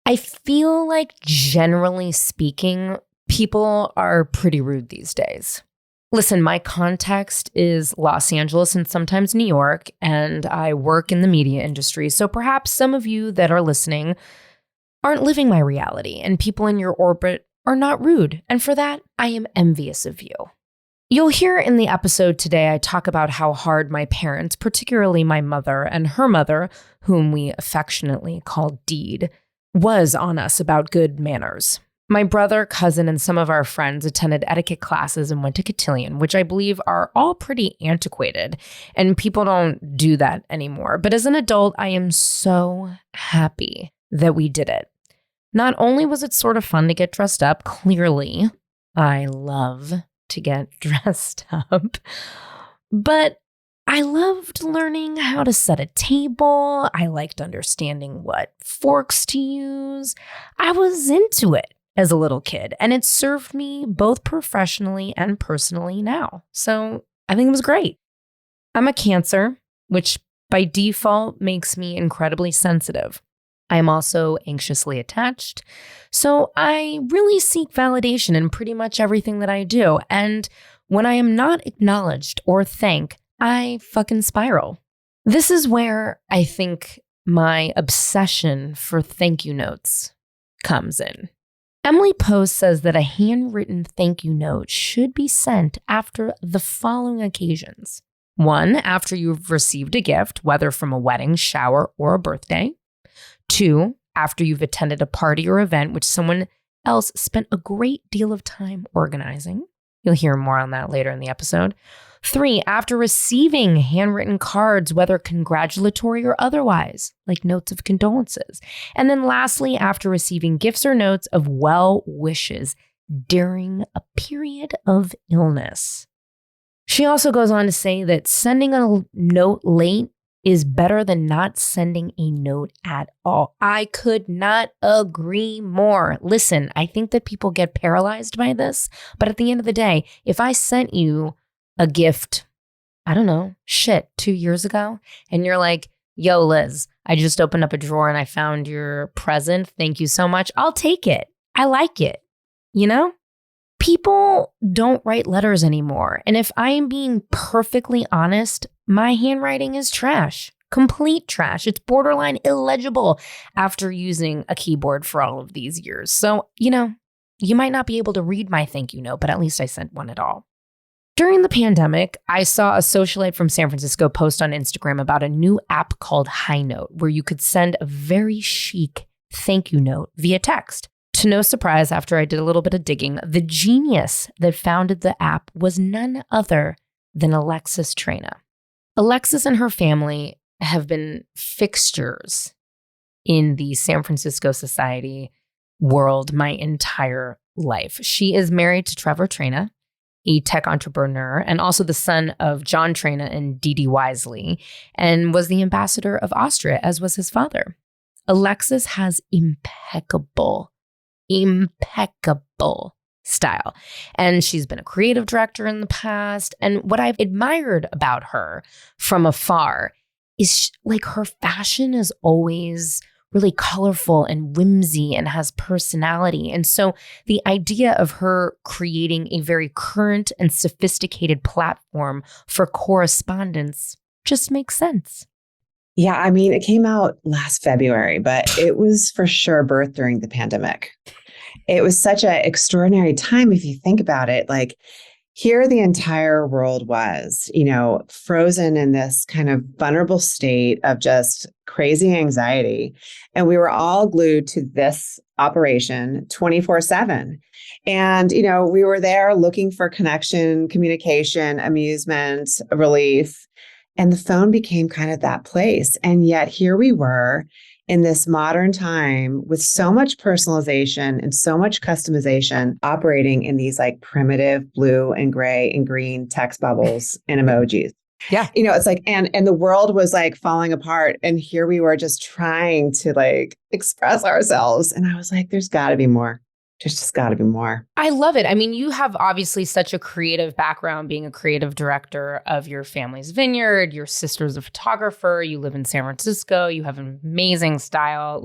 I feel like, generally speaking, people are pretty rude these days. Listen, my context is Los Angeles and sometimes New York, and I work in the media industry. So perhaps some of you that are listening aren't living my reality, and people in your orbit are not rude. And for that, I am envious of you. You'll hear in the episode today, I talk about how hard my parents, particularly my mother and her mother, whom we affectionately call Deed, was on us about good manners. My brother, cousin, and some of our friends attended etiquette classes and went to cotillion, which I believe are all pretty antiquated, and people don't do that anymore. But as an adult, I am so happy that we did it. Not only was it sort of fun to get dressed up, clearly, I love to get dressed up, but I loved learning how to set a table. I liked understanding what forks to use. I was into it as a little kid, and it served me both professionally and personally now. So I think it was great. I'm a Cancer, which by default makes me incredibly sensitive. I am also anxiously attached, so I really seek validation in pretty much everything that I do. And when I am not acknowledged or thanked, I fucking spiral. This is where I think my obsession for thank you notes comes in. Emily Post says that a handwritten thank you note should be sent after the following occasions. 1, after you've received a gift, whether from a wedding, shower, or a birthday. 2, after you've attended a party or event which someone else spent a great deal of time organizing. You'll hear more on that later in the episode. 3, after receiving handwritten cards, whether congratulatory or otherwise, like notes of condolences. And then lastly, after receiving gifts or notes of well wishes during a period of illness. She also goes on to say that sending a note late is better than not sending a note at all. I could not agree more. Listen, I think that people get paralyzed by this, but at the end of the day, if I sent you a gift, I don't know, 2 years ago, and you're like, yo, Liz, I just opened up a drawer and I found your present. Thank you so much. I'll take it. I like it. You know? People don't write letters anymore. And if I am being perfectly honest, my handwriting is trash. Complete trash. It's borderline illegible after using a keyboard for all of these years. So, you might not be able to read my thank you note, but at least I sent one at all. During the pandemic, I saw a socialite from San Francisco post on Instagram about a new app called HiNote, where you could send a very chic thank you note via text. To no surprise, after I did a little bit of digging, the genius that founded the app was none other than Alexis Traina. Alexis and her family have been fixtures in the San Francisco society world my entire life. She is married to Trevor Traina, a tech entrepreneur, and also the son of John Traina and Dee Dee Wisely, and was the ambassador of Austria, as was his father. Alexis has impeccable style. And she's been a creative director in the past. And what I've admired about her from afar is her fashion is always really colorful and whimsy and has personality. And so the idea of her creating a very current and sophisticated platform for correspondence just makes sense. Yeah, I mean, it came out last February, but it was for sure birthed during the pandemic. It was such an extraordinary time if you think about it. Here the entire world was, frozen in this kind of vulnerable state of just crazy anxiety. And we were all glued to this operation 24/7. And, we were there looking for connection, communication, amusement, relief. And the phone became kind of that place. And yet here we were in this modern time with so much personalization and so much customization operating in these primitive blue and gray and green text bubbles and emojis. Yeah. It's and the world was falling apart. And here we were just trying to express ourselves. And I was like, there's got to be more. There's just got to be more. I love it. I mean, you have obviously such a creative background, being a creative director of your family's vineyard. Your sister's a photographer. You live in San Francisco. You have an amazing style.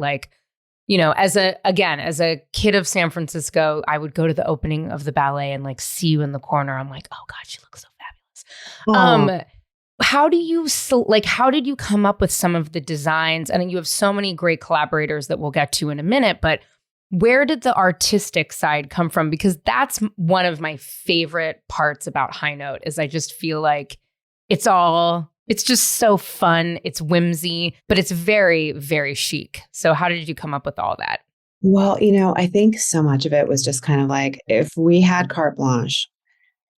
as a kid of San Francisco, I would go to the opening of the ballet and like see you in the corner. I'm like, oh God, she looks so fabulous. Oh, How do you how did you come up with some of the designs? And you have so many great collaborators that we'll get to in a minute, but where did the artistic side come from? Because that's one of my favorite parts about HiNote is I just feel like it's just so fun. It's whimsy, but it's very, very chic. So how did you come up with all that? well, I think so much of it was just kind of like if we had carte blanche,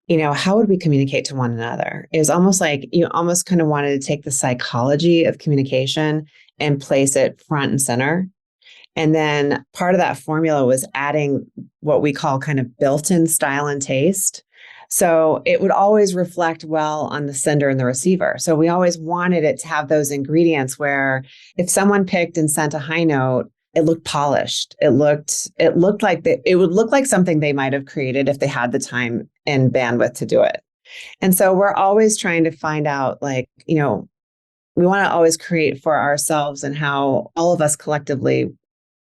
how would we communicate to one another? It was almost like you almost kind of wanted to take the psychology of communication and place it front and center. And then part of that formula was adding what we call kind of built-in style and taste. So it would always reflect well on the sender and the receiver. So we always wanted it to have those ingredients where if someone picked and sent a high note, it looked polished. It looked like it would look like something they might have created if they had the time and bandwidth to do it. And so we're always trying to find out, like, we want to always create for ourselves and how all of us collectively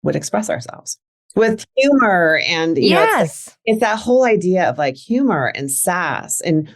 would express ourselves with humor. And, Yes. it's that whole idea of like humor and sass. And,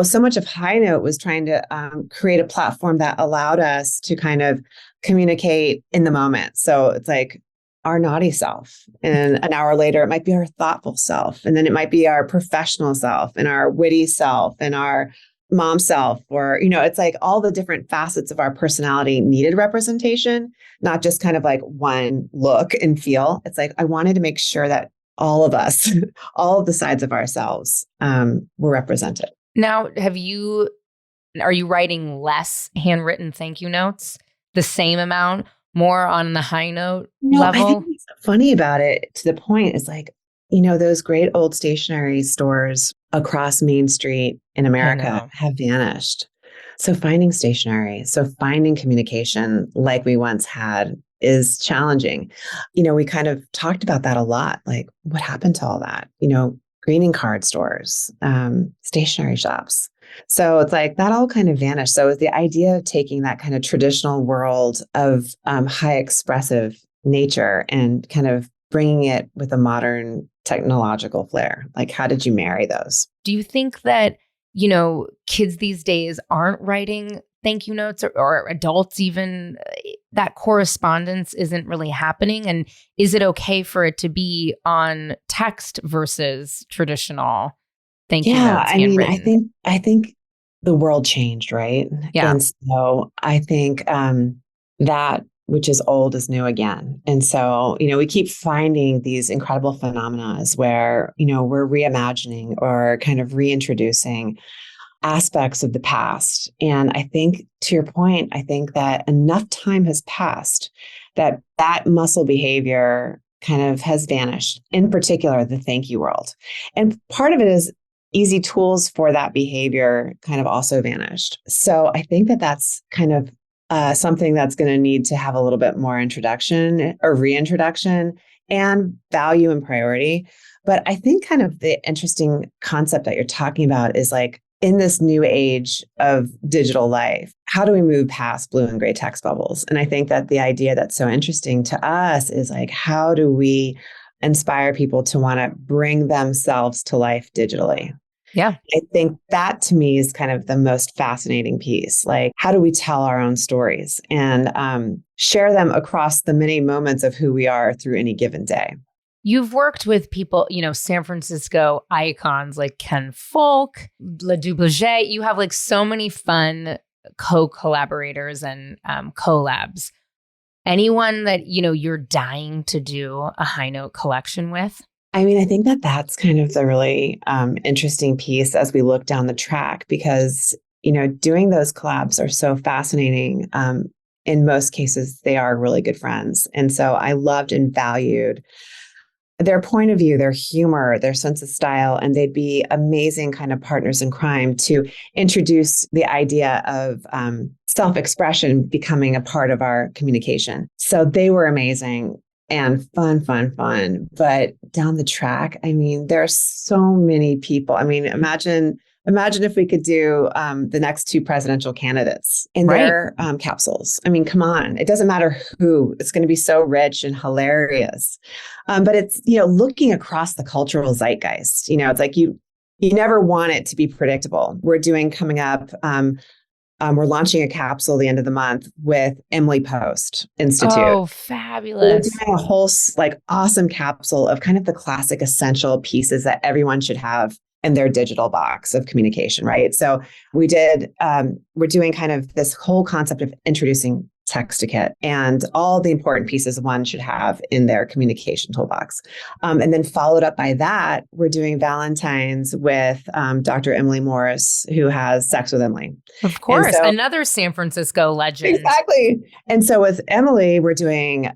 so much of HiNote was trying to create a platform that allowed us to kind of communicate in the moment. So it's like our naughty self. And an hour later, it might be our thoughtful self. And then it might be our professional self and our witty self and our mom self, or, it's like all the different facets of our personality needed representation, not just kind of like one look and feel. It's like, I wanted to make sure that all of us, all of the sides of ourselves were represented. Now, are you writing less handwritten thank you notes? The same amount, more on the high note level? I think what's funny about it to the point is like, those great old stationery stores across Main Street in America have vanished. So finding stationery, finding communication like we once had is challenging. We kind of talked about that a lot. Like, what happened to all that? Greeting card stores, stationery shops. So it's like that all kind of vanished. So it's the idea of taking that kind of traditional world of high expressive nature and kind of bringing it with a modern technological flair. Like, how did you marry those? Do you think that, kids these days aren't writing thank you notes or adults even, that correspondence isn't really happening? And is it okay for it to be on text versus traditional thank you notes? I mean, I think the world changed, right? Yeah. And so I think that which is old is new again. And so, we keep finding these incredible phenomena where, we're reimagining or kind of reintroducing aspects of the past. And I think, to your point, I think that enough time has passed that muscle behavior kind of has vanished, in particular, the thank you world. And part of it is easy tools for that behavior kind of also vanished. So I think that that's kind of something that's going to need to have a little bit more introduction or reintroduction and value and priority. But I think kind of the interesting concept that you're talking about is like, in this new age of digital life, how do we move past blue and gray text bubbles? And I think that the idea that's so interesting to us is like, how do we inspire people to want to bring themselves to life digitally? Yeah. I think that to me is kind of the most fascinating piece. Like, how do we tell our own stories and share them across the many moments of who we are through any given day? You've worked with people, San Francisco icons like Ken Folk, Le Dublage. You have like so many fun co-collaborators and collabs. Anyone that, you're dying to do a high note collection with? I mean, I think that that's kind of the really interesting piece as we look down the track, because, doing those collabs are so fascinating. In most cases, they are really good friends. And so I loved and valued their point of view, their humor, their sense of style, and they'd be amazing kind of partners in crime to introduce the idea of self-expression becoming a part of our communication. So they were amazing and fun. But down the track, I mean, there are so many people. I mean, imagine Imagine if we could do the next two presidential candidates in their capsules. I mean, come on. It doesn't matter who. It's going to be so rich and hilarious. But it's, looking across the cultural zeitgeist. It's like you never want it to be predictable. We're doing coming up. We're launching a capsule the end of the month with Emily Post Institute. Oh, fabulous. We're doing a whole awesome capsule of kind of the classic essential pieces that everyone should have in their digital box of communication, right? So we're doing kind of this whole concept of introducing etiquette and all the important pieces one should have in their communication toolbox. And then followed up by that, we're doing Valentine's with Dr. Emily Morris, who has Sex with Emily. Of course, another San Francisco legend. Exactly. And so with Emily, we're doing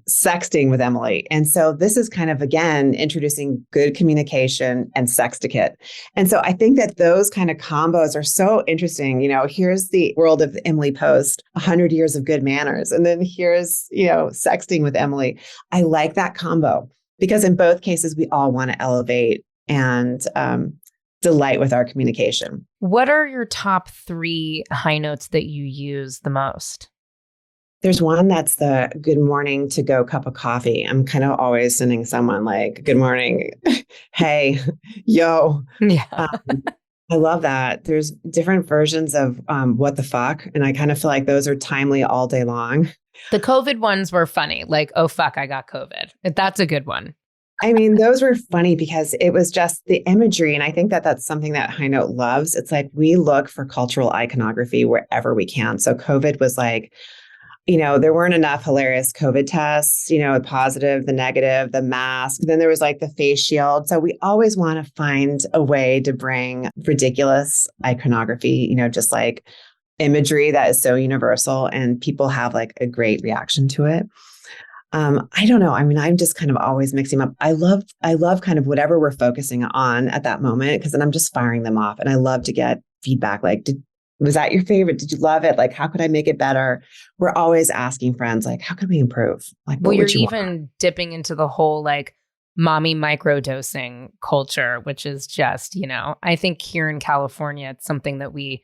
sexting with Emily. And so this is kind of, again, introducing good communication and sextiquette. And so I think that those kind of combos are so interesting. Here's the world of Emily Post, 100 years of good manners. And then here's, sexting with Emily. I like that combo because in both cases, we all want to elevate and delight with our communication. What are your top 3 HiNotes that you use the most? There's one that's the good morning to go cup of coffee. I'm kind of always sending someone like, good morning. Hey, yo. Yeah. I love that. There's different versions of what the fuck. And I kind of feel like those are timely all day long. The COVID ones were funny. Like, oh, fuck, I got COVID. That's a good one. I mean, those were funny because it was just the imagery. And I think that that's something that HiNote loves. It's like we look for cultural iconography wherever we can. So COVID was like, there weren't enough hilarious COVID tests, the positive, the negative, the mask. Then there was like the face shield. So we always want to find a way to bring ridiculous iconography, just like imagery that is so universal and people have like a great reaction to it. I don't know. I mean, I'm just kind of always mixing them up. I love kind of whatever we're focusing on at that moment, because then I'm just firing them off. And I love to get feedback. Like, was that your favorite? Did you love it? Like, how could I make it better? We're always asking friends, like, how could we improve? Like, well, you're even dipping into the whole like mommy microdosing culture, which is just, I think here in California, it's something that we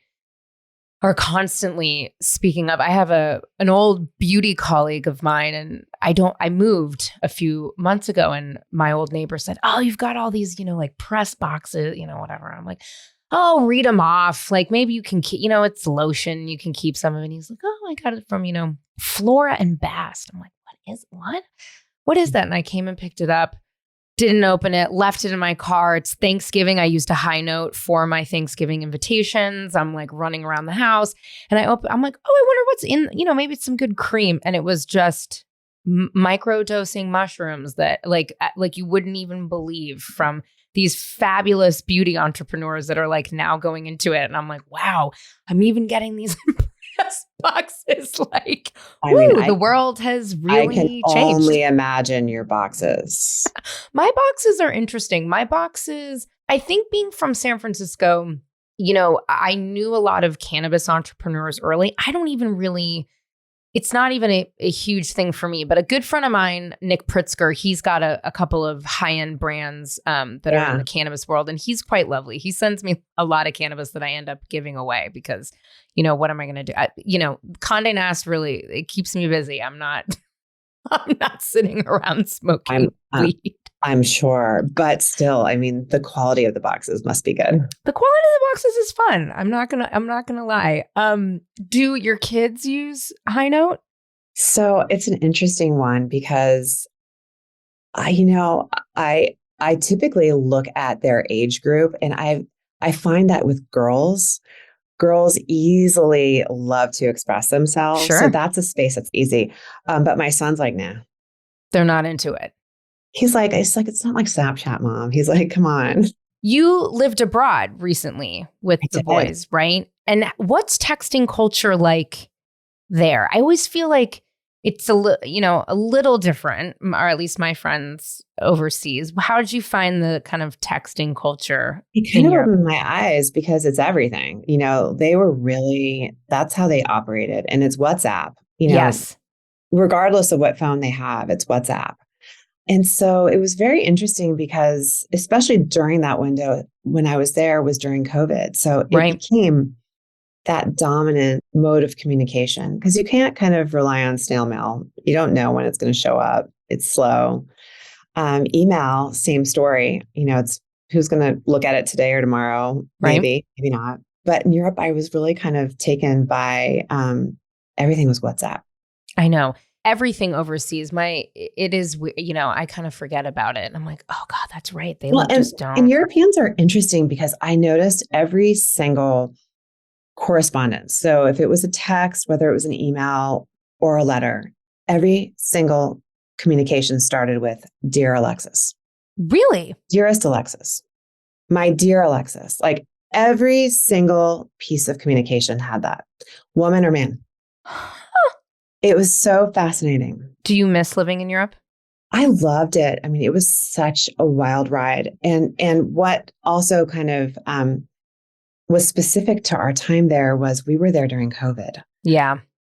are constantly speaking of. I have an old beauty colleague of mine, and I moved a few months ago, and my old neighbor said, oh, you've got all these, like press boxes, whatever. I'm like, oh, read them off. Like maybe you can keep, it's lotion. You can keep some of it. And he's like, oh, I got it from, Flora and Bast. I'm like, what is that? And I came and picked it up, didn't open it, left it in my car. It's Thanksgiving. I used a HiNote for my Thanksgiving invitations. I'm like running around the house and I'm like, oh, I wonder what's in, maybe it's some good cream. And it was just microdosing mushrooms that like you wouldn't even believe, from these fabulous beauty entrepreneurs that are like now going into it. And I'm like, wow, I'm even getting these press boxes. Like, the world has really changed. I can only imagine your boxes. My boxes are interesting. My boxes, I think being from San Francisco, I knew a lot of cannabis entrepreneurs early. I don't even really, it's not even a huge thing for me, but a good friend of mine, Nick Pritzker, he's got a couple of high-end brands that are in the cannabis world, and he's quite lovely. He sends me a lot of cannabis that I end up giving away because, what am I going to do? Condé Nast really, it keeps me busy. I'm not sitting around smoking weed. I'm sure, but still, I mean, the quality of the boxes must be good. The quality of the boxes is fun. I'm not gonna lie. Do your kids use HiNote? So it's an interesting one because I typically look at their age group, and I find that with girls easily love to express themselves. Sure. So that's a space that's easy. But my son's like, nah. They're not into it. He's like, it's not like Snapchat, Mom. He's like, come on. You lived abroad recently with the boys, right? And what's texting culture like there? I always feel like it's a little different, or at least my friends overseas. How did you find the kind of texting culture? It kind of opened my eyes because it's everything. They were really, that's how they operated. And it's WhatsApp, yes. Regardless of what phone they have, it's WhatsApp. And so it was very interesting because, especially during that window when I was there, was during COVID. So it Right. became that dominant mode of communication because you can't kind of rely on snail mail. You don't know when it's going to show up. It's slow. Email, same story. It's who's going to look at it today or tomorrow? Right. Maybe, maybe not. But in Europe, I was really kind of taken by everything was WhatsApp. I know. Everything overseas, it is, I kind of forget about it. And I'm like, oh God, that's right. They just don't. And Europeans are interesting because I noticed every single correspondence. So if it was a text, whether it was an email or a letter, every single communication started with "Dear Alexis." Really? Dearest Alexis. My dear Alexis. Like every single piece of communication had that. Woman or man. It was so fascinating. Do you miss living in Europe? I loved it. I mean, it was such a wild ride. And what also kind of was specific to our time there was we were there during COVID. Yeah.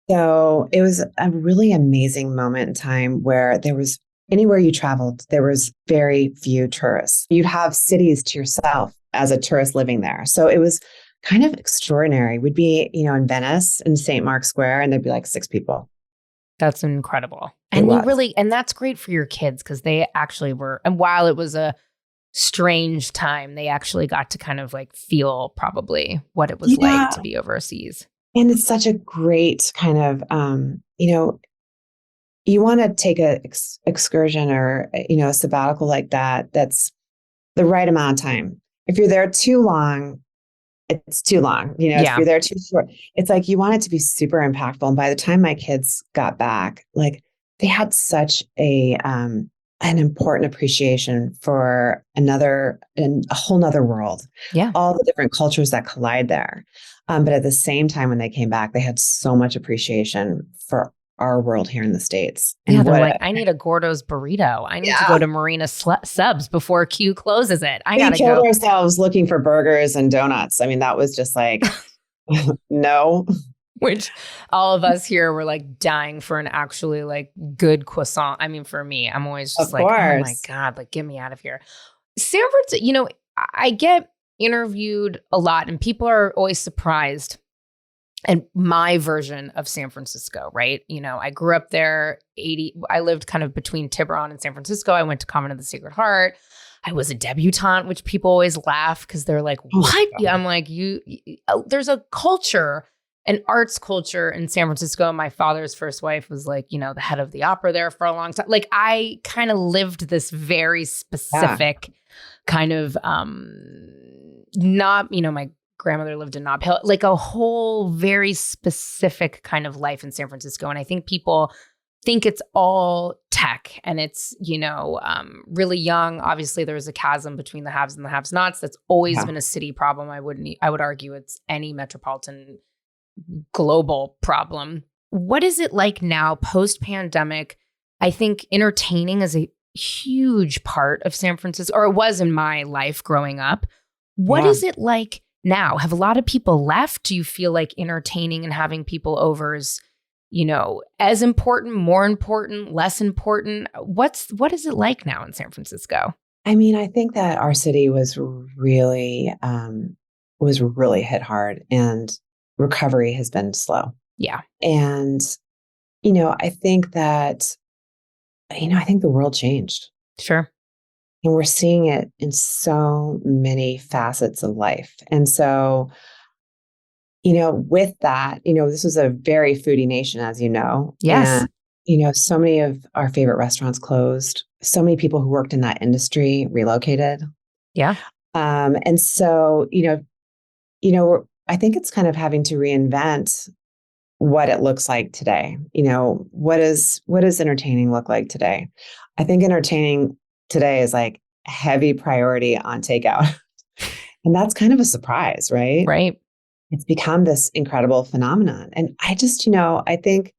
So it was a really amazing moment in time where there was anywhere you traveled, there was very few tourists. You'd have cities to yourself as a tourist living there. So it was kind of extraordinary. We'd be, in Venice in St. Mark's Square, and there'd be like 6 people. That's incredible. And that's great for your kids because they actually were, and while it was a strange time, they actually got to kind of like feel probably what it was like to be overseas. And it's such a great kind of, you want to take a excursion or, a sabbatical like that. That's the right amount of time. If you're there too long, it's too long. If you're there too short, it's like you want it to be super impactful. And by the time my kids got back, like they had such an important appreciation for a whole nother world. Yeah. All the different cultures that collide there. But at the same time, when they came back, they had so much appreciation for our world here in the States. And they're like, I need a Gordo's burrito. I need to go to Marina Subs before Q closes it. We killed ourselves looking for burgers and donuts. I mean, that was just like, no. Which all of us here were like dying for an actually like good croissant. I mean, for me, I'm always just like, oh my God, like get me out of here. San Francisco, I get interviewed a lot and people are always surprised. And my version of San Francisco, right? I grew up there, I lived kind of between Tiburon and San Francisco. I went to Convent of the Sacred Heart. I was a debutante, which people always laugh because they're like, what? Yeah, I'm like, there's a culture, an arts culture in San Francisco. My father's first wife was like, the head of the opera there for a long time. Like I kind of lived this very specific kind of, not, my grandmother lived in Nob Hill, like a whole very specific kind of life in San Francisco. And I think people think it's all tech and it's, really young. Obviously, there was a chasm between the haves and the have-nots. That's always been a city problem. I would argue it's any metropolitan global problem. What is it like now post-pandemic? I think entertaining is a huge part of San Francisco, or it was in my life growing up. What is it like now? Have a lot of people left? Do you feel like entertaining and having people over is, as important, more important, less important? What is it like now in San Francisco? I mean, I think that our city was really hit hard and recovery has been slow. Yeah. And, I think that, I think the world changed. Sure. And we're seeing it in so many facets of life. And so, with that, this was a very foodie nation, as you know. Yes. And, so many of our favorite restaurants closed. So many people who worked in that industry relocated. Yeah. And so, I think it's kind of having to reinvent what it looks like today. What does entertaining look like today? I think entertaining today is like a heavy priority on takeout. And that's kind of a surprise, right? Right. It's become this incredible phenomenon. And I just, I think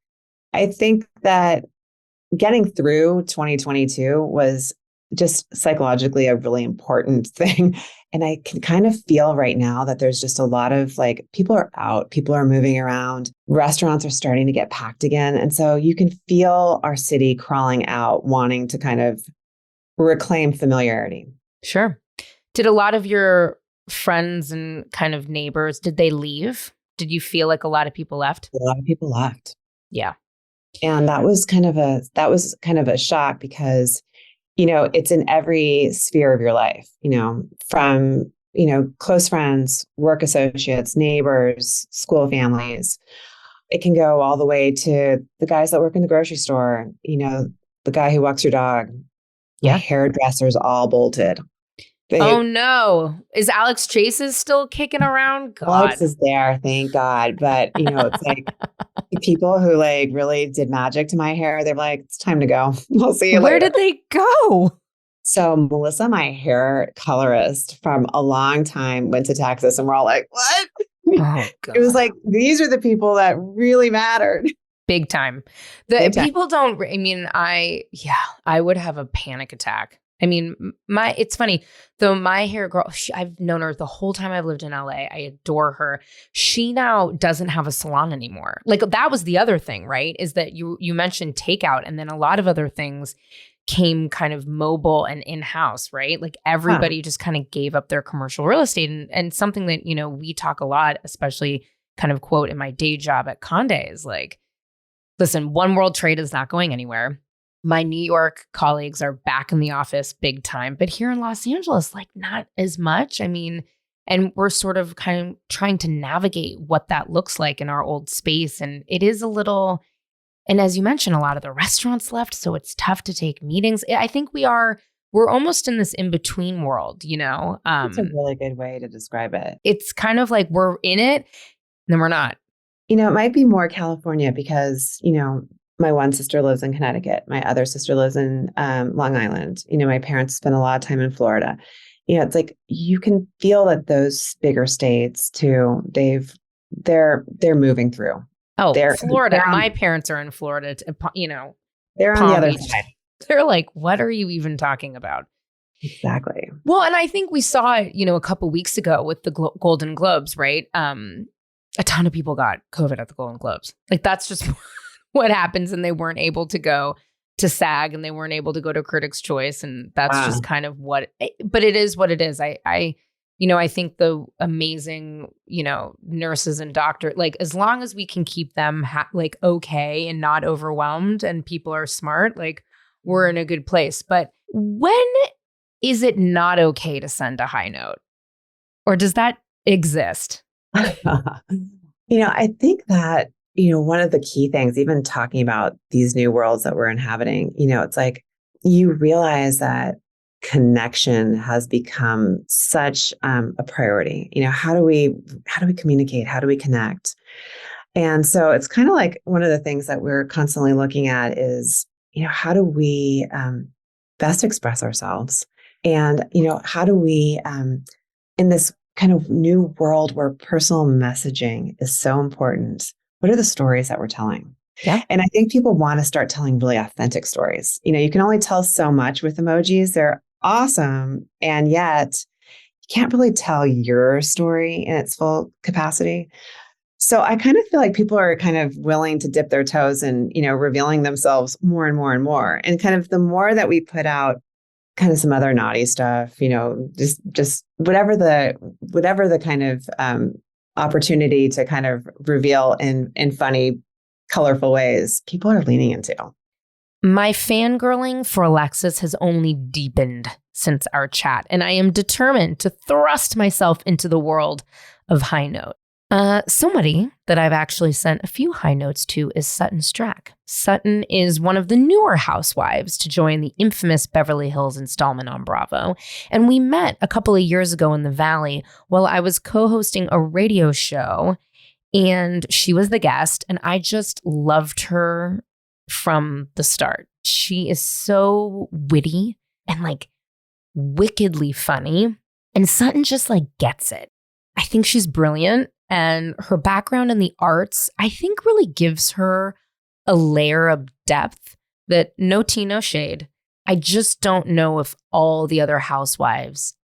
that getting through 2022 was just psychologically a really important thing. And I can kind of feel right now that there's just a lot of like, people are out, people are moving around, restaurants are starting to get packed again. And so you can feel our city crawling out, wanting to kind of reclaim familiarity. Sure. Did a lot of your friends and kind of neighbors, did they leave? Did you feel like a lot of people left? A lot of people left. Yeah. And that was kind of a shock because, it's in every sphere of your life, from, close friends, work associates, neighbors, school families. It can go all the way to the guys that work in the grocery store, the guy who walks your dog. Yeah. My hairdresser's all bolted. Oh no. Is Alex Trace's still kicking around? God. Alex is there, thank God. But it's like the people who like really did magic to my hair, they're like, it's time to go. We'll see you later. Where did they go? So Melissa, my hair colorist from a long time, went to Texas, and we're all like, what? Oh, God. It was like, these are the people that really mattered. Big time. People don't, I would have a panic attack. It's funny though. My hair girl, I've known her the whole time I've lived in LA. I adore her. She now doesn't have a salon anymore. Like that was the other thing, right? Is that you mentioned takeout, and then a lot of other things came kind of mobile and in-house, right? Like everybody just kind of gave up their commercial real estate, and something that, we talk a lot, especially kind of quote in my day job at Conde is like, listen, One World Trade is not going anywhere. My New York colleagues are back in the office big time, but here in Los Angeles, like not as much. And we're sort of kind of trying to navigate what that looks like in our old space. And it is a little, and as you mentioned, a lot of the restaurants left, so it's tough to take meetings. I think we're almost in this in-between world, It's a really good way to describe it. It's kind of like we're in it, then we're not. It might be more California because, my one sister lives in Connecticut. My other sister lives in Long Island. My parents spent a lot of time in Florida. It's like you can feel that those bigger states too, they're moving through. Oh, Florida. My parents are in Florida, They're on the other side. They're like, what are you even talking about? Exactly. Well, and I think we saw it, a couple weeks ago with the Golden Globes, right? A ton of people got COVID at the Golden Globes. Like that's just what happens, and they weren't able to go to SAG, and they weren't able to go to Critics' Choice, and that's just kind of but it is what it is. I think the amazing, nurses and doctors, like as long as we can keep them okay and not overwhelmed, and people are smart, like we're in a good place. But when is it not okay to send a HiNote, or does that exist? I think that one of the key things, even talking about these new worlds that we're inhabiting, it's like you realize that connection has become such a priority. How do we communicate? How do we connect? And so it's kind of like one of the things that we're constantly looking at is, how do we best express ourselves? And, how do we, in this kind of new world where personal messaging is so important, what are the stories that we're telling? Yeah. And I think people want to start telling really authentic stories. You can only tell so much with emojis. They're awesome. And yet you can't really tell your story in its full capacity. So I kind of feel like people are kind of willing to dip their toes and, revealing themselves more and more and more. And kind of the more that we put out kind of some other naughty stuff, just whatever the kind of opportunity to kind of reveal in funny, colorful ways, people are leaning into. My fangirling for Alexis has only deepened since our chat, and I am determined to thrust myself into the world of HiNote. Somebody that I've actually sent a few HiNotes to is Sutton Stracke. Sutton is one of the newer housewives to join the infamous Beverly Hills installment on Bravo. And we met a couple of years ago in the Valley while I was co-hosting a radio show, and she was the guest, and I just loved her from the start. She is so witty and like wickedly funny, and Sutton just like gets it. I think she's brilliant. And her background in the arts, I think, really gives her a layer of depth that no tea, no shade. I just don't know if all the other housewives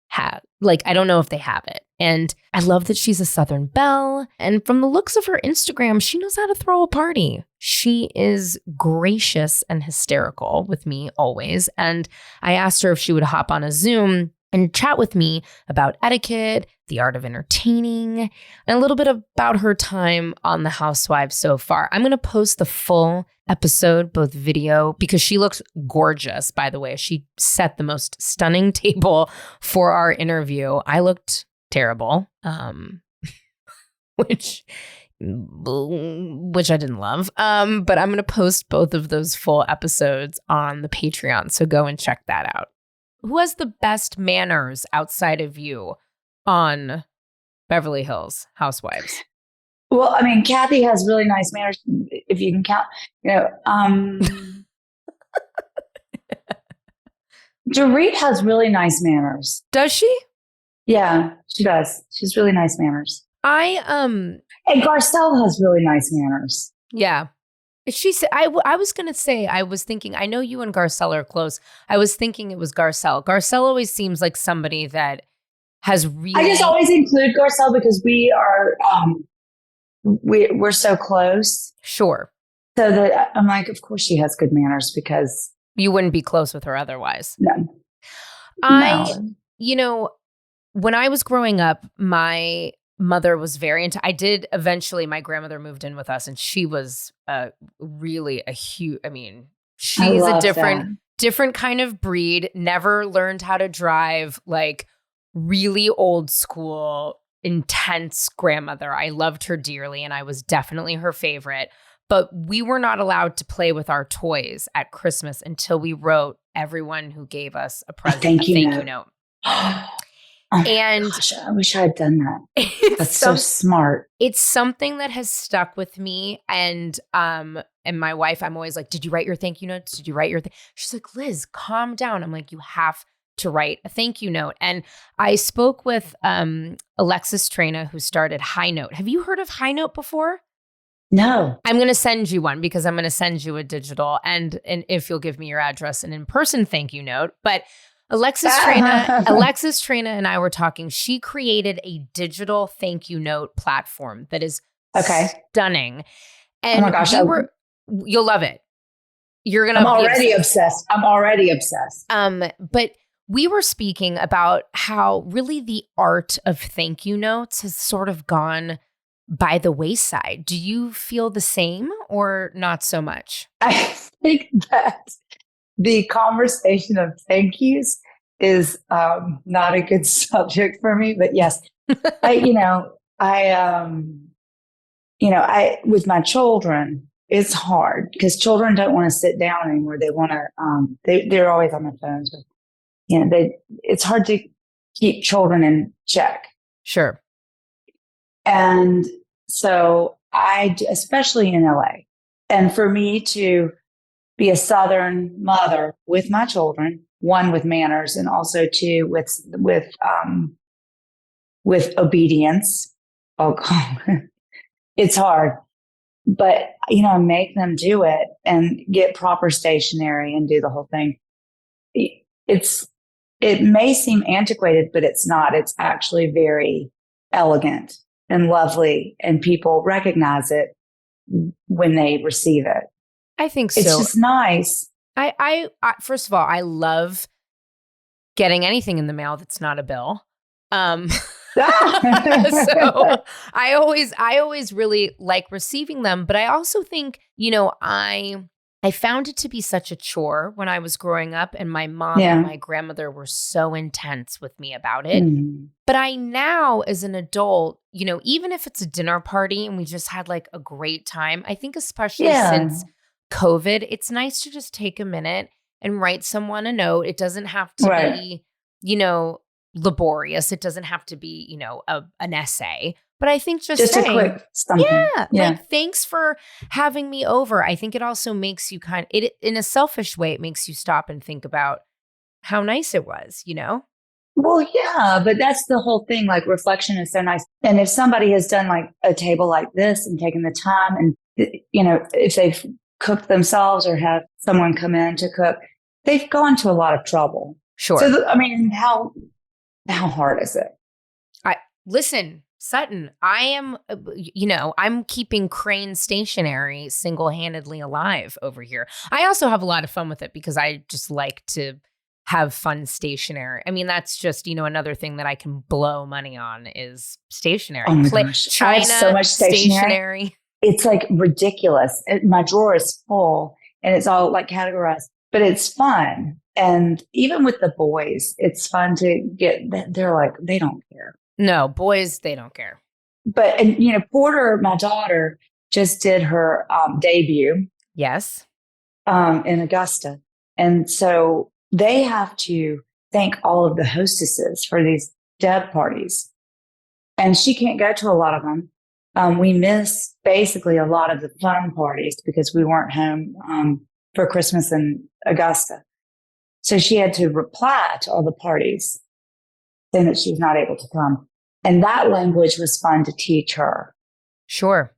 have. Like, I don't know if they have it. And I love that she's a Southern belle. And from the looks of her Instagram, she knows how to throw a party. She is gracious and hysterical with me always. And I asked her if she would hop on a Zoom and chat with me about etiquette, the art of entertaining, and a little bit about her time on The Housewives so far. I'm going to post the full episode, both video, because she looks gorgeous, by the way. She set the most stunning table for our interview. I looked terrible, which I didn't love. But I'm going to post both of those full episodes on the Patreon, so go and check that out. Who has the best manners outside of you on Beverly Hills Housewives? Well, I mean, Kathy has really nice manners, if you can count. Dorit has really nice manners. Does she? Yeah, she does. She's really nice manners. And Garcelle has really nice manners. Yeah. She said, I was going to say, I was thinking, I know you and Garcelle are close. I was thinking it was Garcelle. Garcelle always seems like somebody that has really. I just always include Garcelle because we are, we're so close. Sure. So that I'm like, of course she has good manners because. You wouldn't be close with her otherwise. No. When I was growing up, my mother was very into, my grandmother moved in with us and she was really a huge, she's a different kind of breed, never learned how to drive, like really old school, intense grandmother. I loved her dearly and I was definitely her favorite, but we were not allowed to play with our toys at Christmas until we wrote everyone who gave us a present, a thank you note. And gosh, I wish I had done that. That's so smart. It's something that has stuck with me. And my wife, I'm always like, did you write your thank you notes? Did you write your She's like, Liz, calm down. I'm like, you have to write a thank you note. And I spoke with Alexis Traina, who started HiNote. Have you heard of HiNote before? No. I'm going to send you one because I'm going to send you a digital and if you'll give me your address, an in-person thank you note. But Alexis Traina and I were talking. She created a digital thank you note platform that is stunning. And oh my gosh, you'll love it. I'm already obsessed. But we were speaking about how really the art of thank you notes has sort of gone by the wayside. Do you feel the same or not so much? I think that the conversation of thank yous is not a good subject for me, but yes, with my children, it's hard because children don't want to sit down anymore. They want to, they're always on their phones. But, it's hard to keep children in check. Sure. And so especially in LA, and for me to be a Southern mother with my children, one with manners and also two with obedience. Oh God, it's hard, but make them do it and get proper stationery and do the whole thing. It may seem antiquated, but it's not. It's actually very elegant and lovely, and people recognize it when they receive it. I think so. It's just nice. I first of all, I love getting anything in the mail that's not a bill. So I always really like receiving them, but I also think, I found it to be such a chore when I was growing up, and my mom and my grandmother were so intense with me about it. But I now, as an adult, even if it's a dinner party and we just had like a great time, I think especially since COVID, it's nice to just take a minute and write someone a note. It doesn't have to be, laborious. It doesn't have to be, an essay. But I think just saying, a quick something. Like, thanks for having me over. I think it also makes you in a selfish way, it makes you stop and think about how nice it was, Well, yeah, but that's the whole thing. Like, reflection is so nice. And if somebody has done like a table like this and taken the time and, if they've cooked themselves or have someone come in to cook, they've gone to a lot of trouble. Sure. So, how hard is it? listen, Sutton, I am, I'm keeping Crane stationary single-handedly alive over here. I also have a lot of fun with it because I just like to have fun stationery. I mean, that's just, another thing that I can blow money on is stationery. Oh my gosh. China, I have so much stationery. It's like ridiculous. My drawer is full and it's all like categorized, but it's fun. And even with the boys, it's fun to get, they're like, they don't care. No, boys, they don't care. But, Porter, my daughter, just did her debut. Yes. In Augusta. And so they have to thank all of the hostesses for these deb parties. And she can't go to a lot of them. We miss basically a lot of the fun parties because we weren't home for Christmas in Augusta. So she had to reply to all the parties saying that she's not able to come. And that language was fun to teach her. Sure.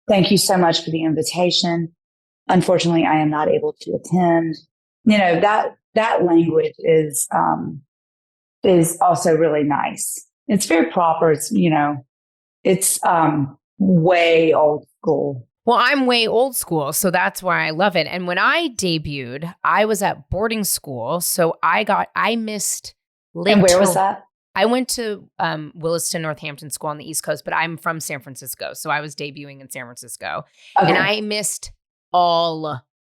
Thank you so much for the invitation. Unfortunately, I am not able to attend. That language is also really nice. It's very proper. It's way old school. Well, I'm way old school, so that's why I love it. And when I debuted, I was at boarding school, so I missed. And where was that? I went to Williston, Northampton School on the East Coast, but I'm from San Francisco, so I was debuting in San Francisco, okay. And I missed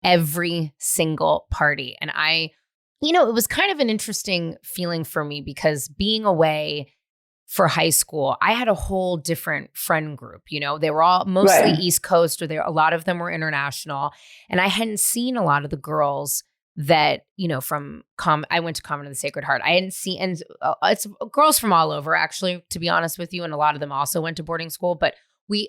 every single party, and it was kind of an interesting feeling for me because being away for high school, I had a whole different friend group. They were all mostly right. East Coast, or a lot of them were international. And I hadn't seen a lot of the girls that, I went to Convent of the Sacred Heart. I hadn't seen, and it's girls from all over, actually, to be honest with you. And a lot of them also went to boarding school, but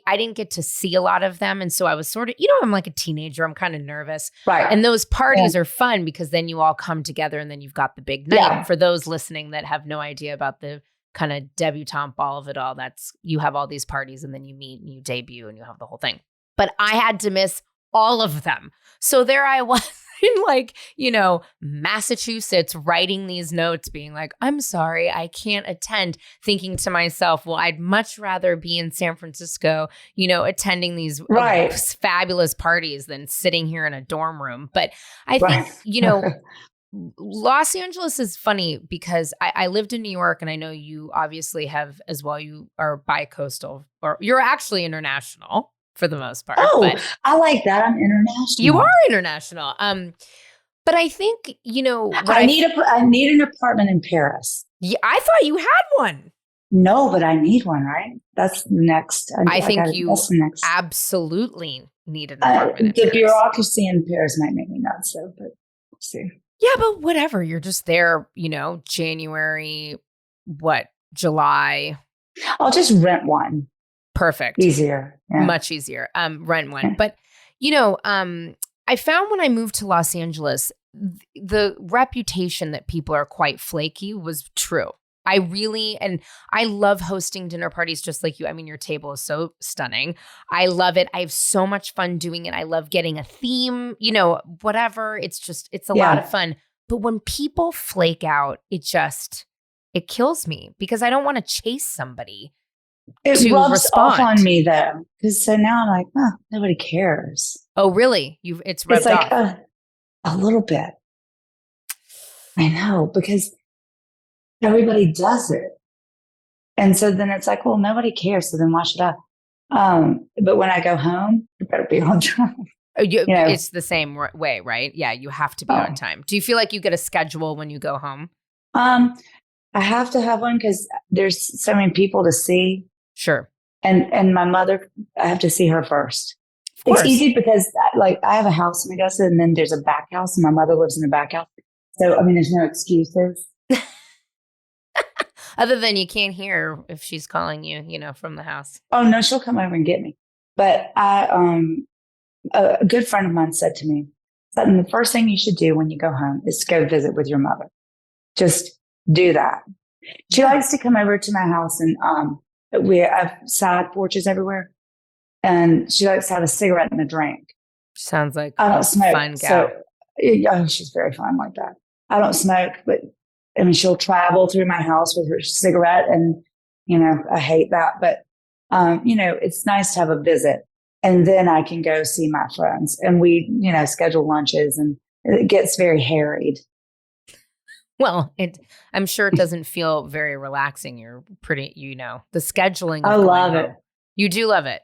I didn't get to see a lot of them. And so I was sort of, I'm like a teenager. I'm kind of nervous. Right. And those parties are fun because then you all come together and then you've got the big night. Yeah. For those listening that have no idea about the kind of debutante ball of it all, you have all these parties and then you meet and you debut and you have the whole thing. But I had to miss all of them. So there I was in Massachusetts writing these notes being like, I'm sorry, I can't attend, thinking to myself, well, I'd much rather be in San Francisco, attending these fabulous parties than sitting here in a dorm room. But I think, Los Angeles is funny because I lived in New York, and I know you obviously have as well. You are bi-coastal, or you're actually international for the most part. Oh, but I like that. I'm international. You are international. But I think, I need an apartment in Paris. Yeah, I thought you had one. No, but I need one, right? That's next. I think you absolutely need an apartment in the Paris. Bureaucracy in Paris might make me nuts, so, but we'll see. Yeah, but whatever. You're just there, January, July. I'll just rent one. Perfect. Easier. Yeah. Much easier. Rent one. But, I found when I moved to Los Angeles, the reputation that people are quite flaky was true. And I love hosting dinner parties just like you. I mean, your table is so stunning. I love it. I have so much fun doing it. I love getting a theme, whatever. It's a lot of fun. But when people flake out, it kills me because I don't want to chase somebody. It rubs off on me though. Because so now I'm like, nobody cares. Oh, really? It's rubbed like off. A little bit. I know, because everybody does it. And so then it's like, well, nobody cares. So then why should I? But when I go home, you better be on time. It's the same way, right? Yeah, you have to be on time. Do you feel like you get a schedule when you go home? I have to have one because there's so many people to see. Sure. And my mother, I have to see her first. It's easy because I have a house in Augusta and then there's a back house and my mother lives in the back house. So, I mean, there's no excuses. Other than you can't hear if she's calling you, from the house. Oh, no, she'll come over and get me. But a good friend of mine said to me, Sutton, the first thing you should do when you go home is go visit with your mother. Just do that. She likes to come over to my house and we have side porches everywhere. And she likes to have a cigarette and a drink. Sounds like I don't smoke, fun gal. So, she's very fun like that. I don't smoke, but I mean, she'll travel through my house with her cigarette and I hate that. But, it's nice to have a visit. And then I can go see my friends and we, schedule lunches and it gets very harried. Well, I'm sure it doesn't feel very relaxing. You're pretty, the scheduling. I love it. You do love it.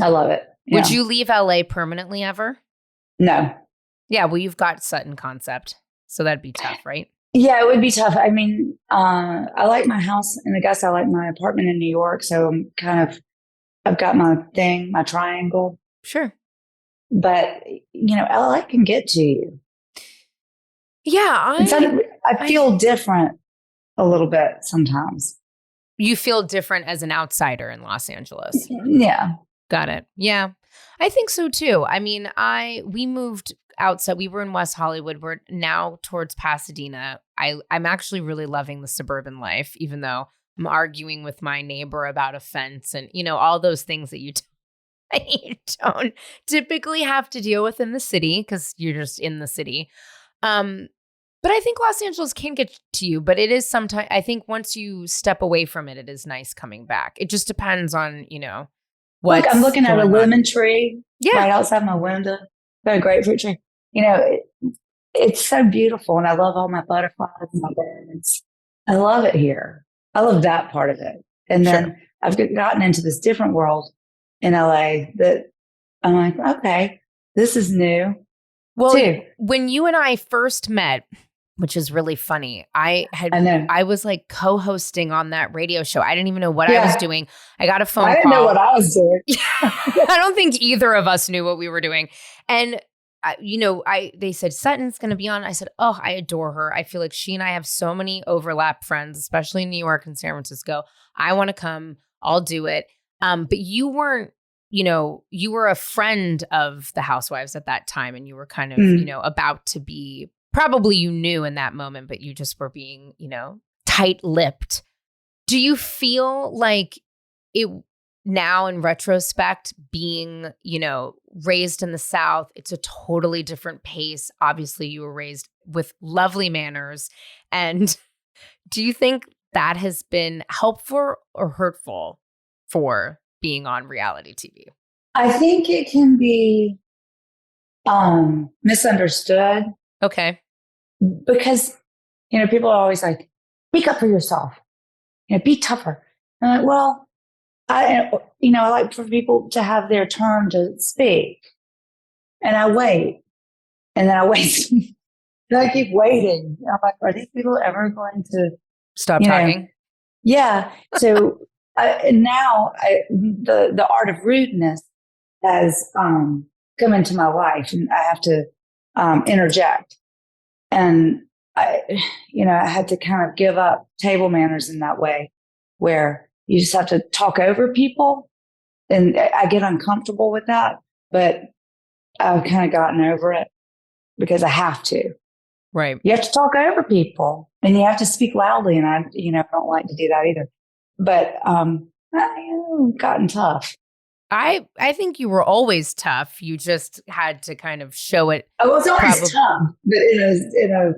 I love it. Yeah. Would you leave LA permanently ever? No. Yeah. Well, you've got Sutton Concept, so that'd be tough, right? Yeah, it would be tough. I mean, I like my house in Augusta. I like my apartment in New York. So I've got my thing, my triangle. Sure. But, LA can get to you. Yeah. I feel different a little bit sometimes. You feel different as an outsider in Los Angeles. Yeah. Got it. Yeah. I think so too. I mean, we moved outside. We were in West Hollywood. We're now towards Pasadena. I'm actually really loving the suburban life, even though I'm arguing with my neighbor about a fence and, all those things that you don't typically have to deal with in the city because you're just in the city. But I think Los Angeles can get to you, but it is sometimes, I think once you step away from it, it is nice coming back. It just depends on, what. Look, I'm looking at a lemon tree right outside my window. Got a grapefruit tree. It's so beautiful. And I love all my butterflies and my birds. I love it here. I love that part of it. And then I've gotten into this different world in LA that I'm like, okay, this is new. Well, when you and I first met, which is really funny, I was like co-hosting on that radio show. I didn't even know what I was doing. I got a phone call. I didn't know what I was doing. I don't think either of us knew what we were doing. And they said Sutton's going to be on. I said, oh, I adore her. I feel like she and I have so many overlap friends, especially in New York and San Francisco. I want to come. I'll do it. But you weren't, you were a friend of the Housewives at that time, and you were kind of, about to be, probably you knew in that moment, but you just were being, tight-lipped. Do you feel like it now in retrospect, being, raised in the South, it's a totally different pace. Obviously, you were raised with lovely manners. And do you think that has been helpful or hurtful for being on reality TV? I think it can be misunderstood. Okay. Because, people are always like, speak up for yourself, be tougher. And I'm like, well, I like for people to have their turn to speak. And I wait. And then I wait. And I keep waiting. I'm like, are these people ever going to stop talking? Yeah. So now the art of rudeness has come into my life, and I have to interject. And I had to kind of give up table manners in that way, where you just have to talk over people. And I get uncomfortable with that, but I've kind of gotten over it because I have to. Right. You have to talk over people and you have to speak loudly. And I don't like to do that either. But I've gotten tough. I think you were always tough. You just had to kind of show it. I was always tough, but in a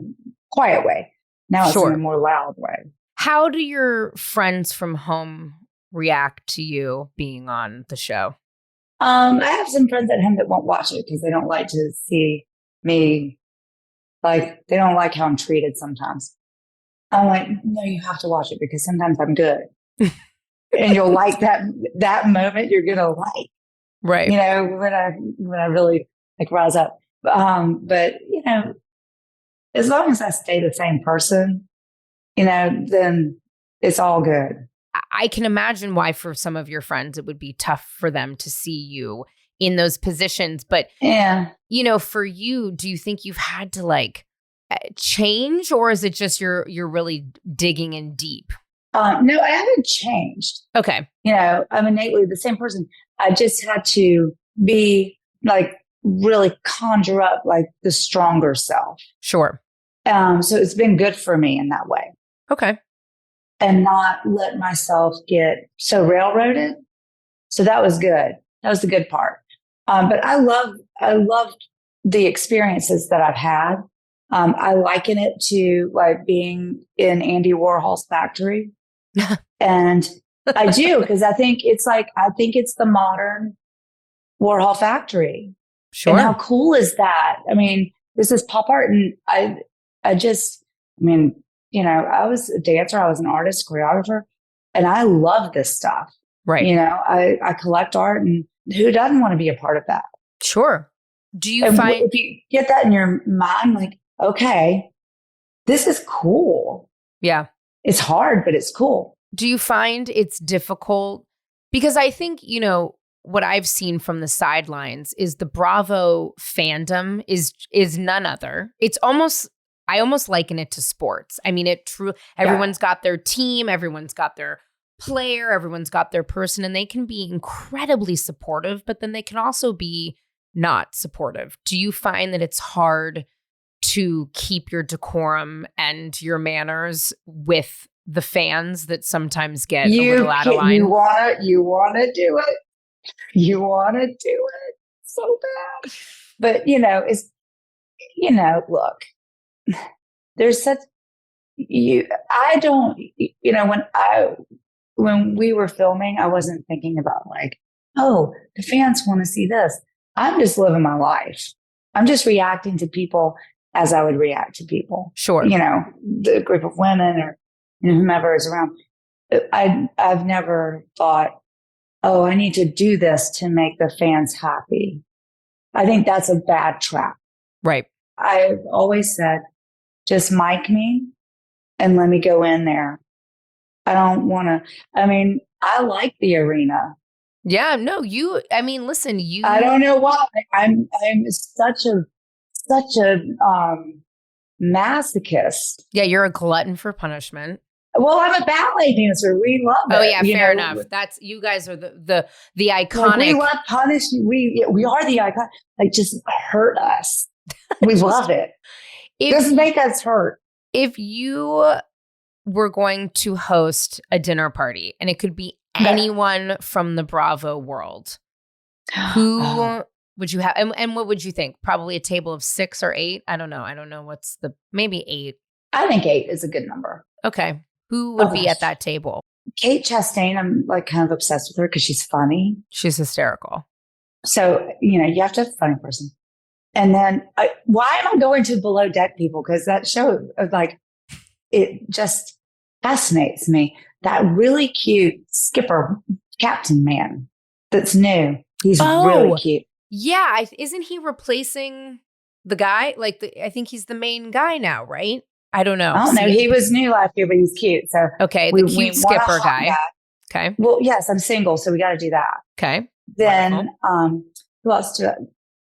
quiet way. Now it's in a more loud way. How do your friends from home react to you being on the show? I have some friends at home that won't watch it because they don't like to see me. Like, they don't like how I'm treated sometimes. I'm like, no, you have to watch it because sometimes I'm good. And you'll like that moment you're going to like. Right. When I really rise up. But, as long as I stay the same person, then it's all good. I can imagine why for some of your friends, it would be tough for them to see you in those positions. But, for you, do you think you've had to change, or is it just you're really digging in deep? No, I haven't changed. Okay. I'm innately the same person. I just had to be really conjure up the stronger self. Sure. So it's been good for me in that way. Okay. And not let myself get so railroaded. So that was good. That was the good part. But I loved the experiences that I've had. I liken it to being in Andy Warhol's factory. And I do, because I think it's the modern Warhol factory. Sure. And how cool is that? I mean, this is pop art. And I mean, I was a dancer, I was an artist, choreographer, and I love this stuff. Right. I collect art, and who doesn't want to be a part of that? Sure. Do you And find if you get that in your mind, like, okay, this is cool. Yeah. It's hard, but it's cool. Do you find it's difficult? Because I think, what I've seen from the sidelines is the Bravo fandom is none other. I almost liken it to sports. I mean, everyone's got their team, everyone's got their player, everyone's got their person, and they can be incredibly supportive, but then they can also be not supportive. Do you find that it's hard to keep your decorum and your manners with the fans that sometimes get a little out of line? You want to do it. You want to do it so bad. But, look, there's such, I don't, when we were filming, I wasn't thinking about like, oh, the fans want to see this. I'm just living my life. I'm just reacting to people as I would react to people. Sure. The group of women or whomever is around. I've never thought, oh, I need to do this to make the fans happy. I think that's a bad trap. Right. I've always said, just mic me and let me go in there. I don't want to, I like the arena. Yeah, no, listen, I don't know why. I'm such a masochist. Yeah, you're a glutton for punishment. Well, I'm a ballet dancer. We love it. Oh yeah, fair enough. That's, you guys are the iconic. Like, we love punishment. We are the icon. Like, just hurt us. We love it. Just make us hurt. If you were going to host a dinner party, and it could be anyone from the Bravo world, who would you have? And what would you think? Probably a table of 6 or 8? I don't know. Maybe 8. I think 8 is a good number. Okay. Who would be at that table? Kate Chastain, I'm like kind of obsessed with her because she's funny. She's hysterical. So, you have to have a funny person. And then why am I going to Below Deck people? Because that show, like, it just fascinates me. That really cute skipper captain man that's new. He's really cute. Yeah. Isn't he replacing the guy? I think he's the main guy now, right? I don't know. I don't know. He was new last year, but he's cute. So okay, the cute skipper guy. Okay. Well, yes, I'm single, so we got to do that. Okay. Then, who else do I?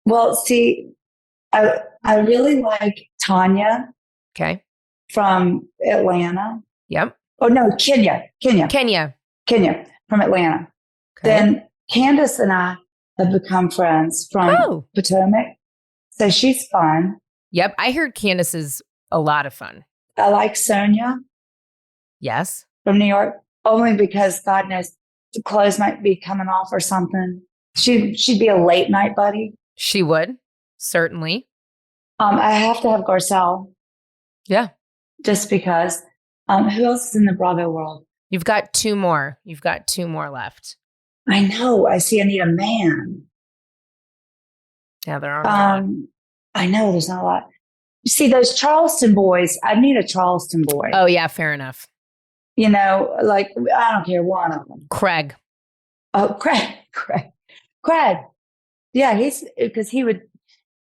Well, see, I really like Tanya. Okay. From Atlanta. Yep. Oh no, Kenya from Atlanta. Okay. Then Candace and I have become friends from Potomac, so she's fun. Yep, I heard Candace is a lot of fun. I like Sonia. Yes. From New York, only because God knows the clothes might be coming off or something. She'd be a late night buddy. She would, certainly. I have to have Garcelle. Yeah. Just because. Who else is in the Bravo world? You've got 2 more. You've got 2 more left. I know. I see I need a man. Yeah, there are. I know there's not a lot. You see, those Charleston boys, I need a Charleston boy. Oh, yeah, fair enough. Like, I don't care, one of them. Craig. Oh, Craig. Yeah, because he would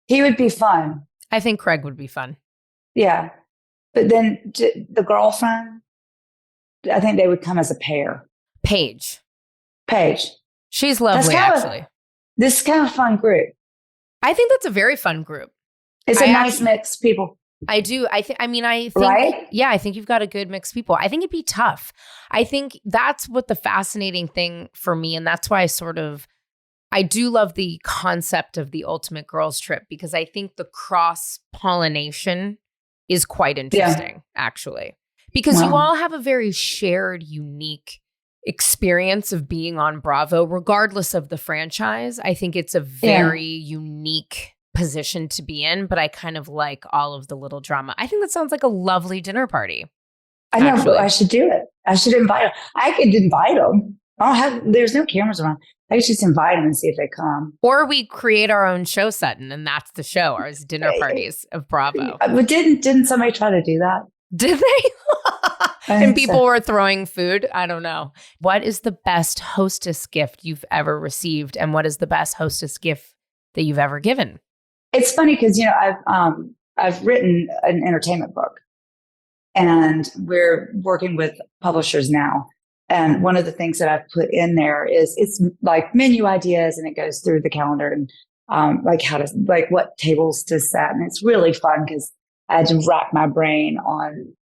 be fun. I think Craig would be fun. Yeah. But then the girlfriend, I think they would come as a pair. Paige. She's lovely, actually. This is kind of a fun group. I think that's a very fun group. It's a nice mix of people. I do. I think, right? Yeah, I think you've got a good mix of people. I think it'd be tough. I think that's what the fascinating thing for me. And that's why I do love the concept of the ultimate girls trip, because I think the cross-pollination is quite interesting, actually. Because you all have a very shared, unique experience of being on Bravo, regardless of the franchise. I think it's a very unique position to be in, but I kind of like all of the little drama. I think that sounds like a lovely dinner party. I know, I should do it. I should invite them. I could invite them. There's no cameras around. I could just invite them and see if they come. Or we create our own show, Sutton, and that's the show, our dinner parties of Bravo. But didn't somebody try to do that? Did they? And people were throwing food? I don't know. What is the best hostess gift you've ever received? And what is the best hostess gift that you've ever given? It's funny because, I've written an entertainment book and we're working with publishers now. And one of the things that I've put in there is it's like menu ideas, and it goes through the calendar and what tables to set. And it's really fun because I had to rack my brain on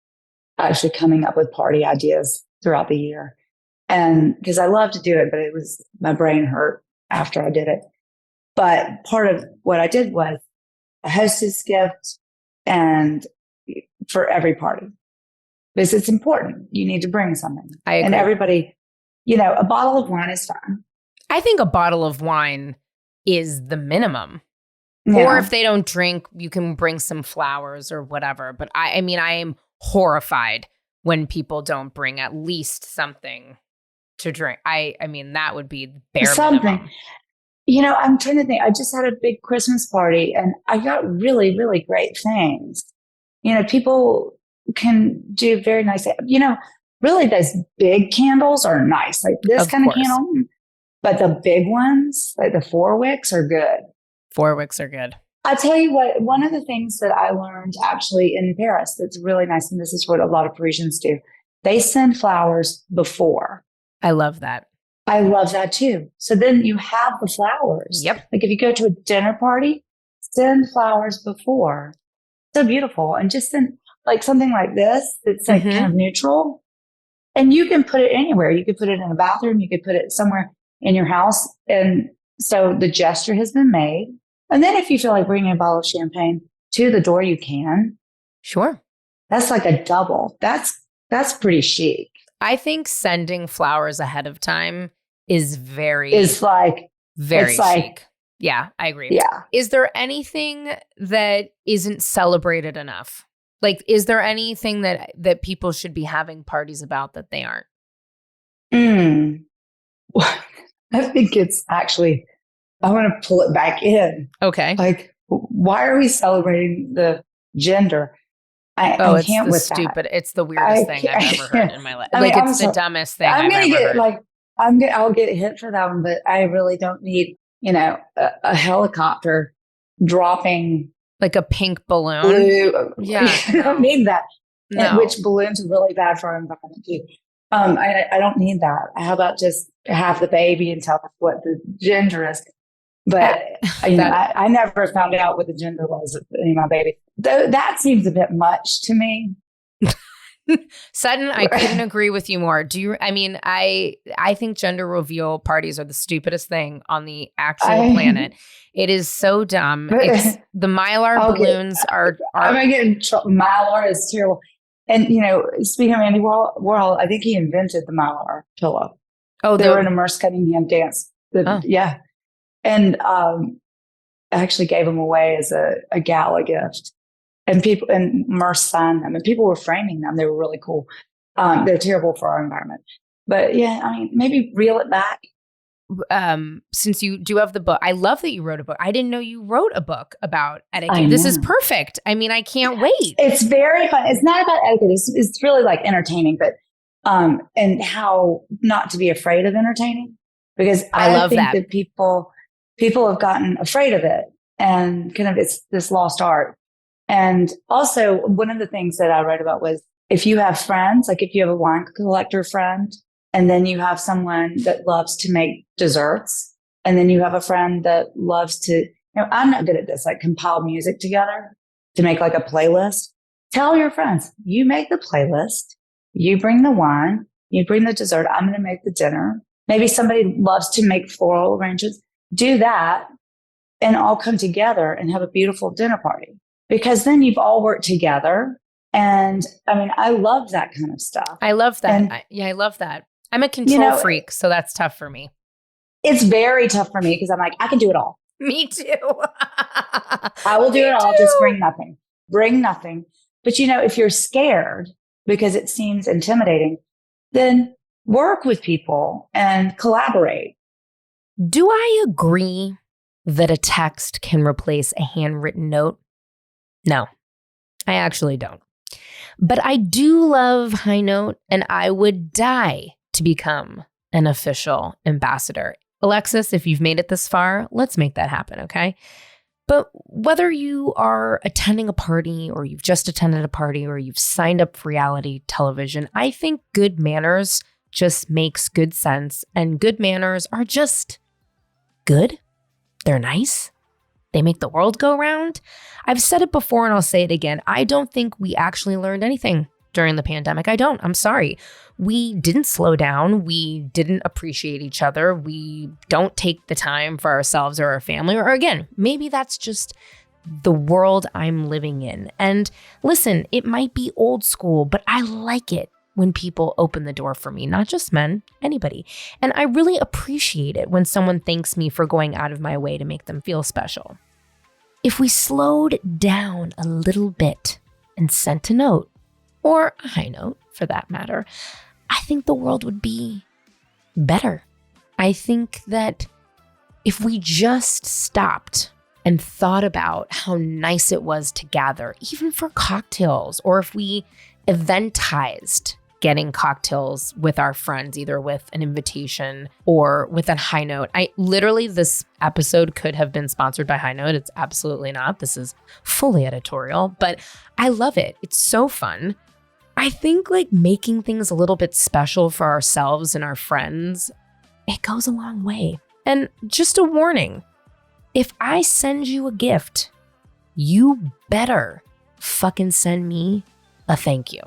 actually coming up with party ideas throughout the year. And because I love to do it, but my brain hurt after I did it. But part of what I did was a hostess gift and for every party. Because it's important. You need to bring something. I agree. And everybody, a bottle of wine is fine. I think a bottle of wine is the minimum. Yeah. Or if they don't drink, you can bring some flowers or whatever. But I am horrified when people don't bring at least something to drink. I mean, that would be bare minimum. I'm trying to think. I just had a big Christmas party and I got really, really great things. People can do very nice, really those big candles are nice, like this kind of candle. But the big ones, like the 4 wicks are good. 4 wicks are good. I'll tell you what, one of the things that I learned actually in Paris that's really nice, and this is what a lot of Parisians do, they send flowers before. I love that. I love that too. So then you have the flowers. Yep. Like if you go to a dinner party, send flowers before. So beautiful. And just send like something like this that's like kind of neutral. And you can put it anywhere. You could put it in a bathroom. You could put it somewhere in your house. And so the gesture has been made. And then if you feel like bringing a bottle of champagne to the door, you can. Sure. That's like a double. That's pretty chic. I think sending flowers ahead of time is very chic. Yeah, I agree. Yeah. Is there anything that isn't celebrated enough? Like, is there anything that people should be having parties about that they aren't? I think it's actually, I want to pull it back in. Okay. Like, why are we celebrating the gender? I can't with stupid. that. It's the weirdest thing I've ever heard in my life. It's the dumbest thing I've ever heard. I'll get hit for that one, but I really don't need, a helicopter dropping like a pink balloon. Blue. Yeah. I don't need that. No. Which balloons are really bad for our environment too. I don't need that. How about just have the baby and tell us what the gender is? But I never found out what the gender was of any of my babies. That seems a bit much to me. Sutton, I couldn't agree with you more. I think gender reveal parties are the stupidest thing on the actual planet. It is so dumb. It's the Mylar balloons are. I'm gonna get in trouble. Mylar is terrible. And speaking of Andy Warhol, I think he invented the Mylar pillow. Oh, they were in a Merce Cunningham dance. Yeah, and I actually gave them away as a gala gift. And Merce signed them, and people were framing them. They were really cool. They're terrible for our environment. But yeah, maybe reel it back. Since you do have the book, I love that you wrote a book. I didn't know you wrote a book about etiquette. This is perfect. I can't wait. It's very fun. It's not about etiquette. It's really like entertaining, but and how not to be afraid of entertaining, because I think that people have gotten afraid of it, and kind of it's this lost art. And also, one of the things that I wrote about was if you have friends, like if you have a wine collector friend, and then you have someone that loves to make desserts, and then you have a friend that loves to, I'm not good at this, like compile music together to make like a playlist. Tell your friends, you make the playlist, you bring the wine, you bring the dessert, I'm going to make the dinner. Maybe somebody loves to make floral arrangements. Do that and all come together and have a beautiful dinner party. Because then you've all worked together. And I love that kind of stuff. I love that. I love that. I'm a control freak, so that's tough for me. It's very tough for me because I'm like, I can do it all. Me too. I will do it all. Just bring nothing. Bring nothing. But if you're scared because it seems intimidating, then work with people and collaborate. Do I agree that a text can replace a handwritten note? No, I actually don't. But I do love HiNote, and I would die to become an official ambassador. Alexis, if you've made it this far, let's make that happen, okay? But whether you are attending a party or you've just attended a party or you've signed up for reality television, I think good manners just makes good sense. And good manners are just good. They're nice. They make the world go round. I've said it before and I'll say it again. I don't think we actually learned anything during the pandemic. I don't. I'm sorry. We didn't slow down. We didn't appreciate each other. We don't take the time for ourselves or our family. Or again, maybe that's just the world I'm living in. And listen, it might be old school, but I like it when people open the door for me, not just men, anybody. And I really appreciate it when someone thanks me for going out of my way to make them feel special. If we slowed down a little bit and sent a note, or a HiNote for that matter, I think the world would be better. I think that if we just stopped and thought about how nice it was to gather, even for cocktails, or if we eventized getting cocktails with our friends, either with an invitation or with a HiNote. This episode could have been sponsored by HiNote. It's absolutely not. This is fully editorial, but I love it. It's so fun. I think making things a little bit special for ourselves and our friends, it goes a long way. And just a warning, if I send you a gift, you better fucking send me a thank you.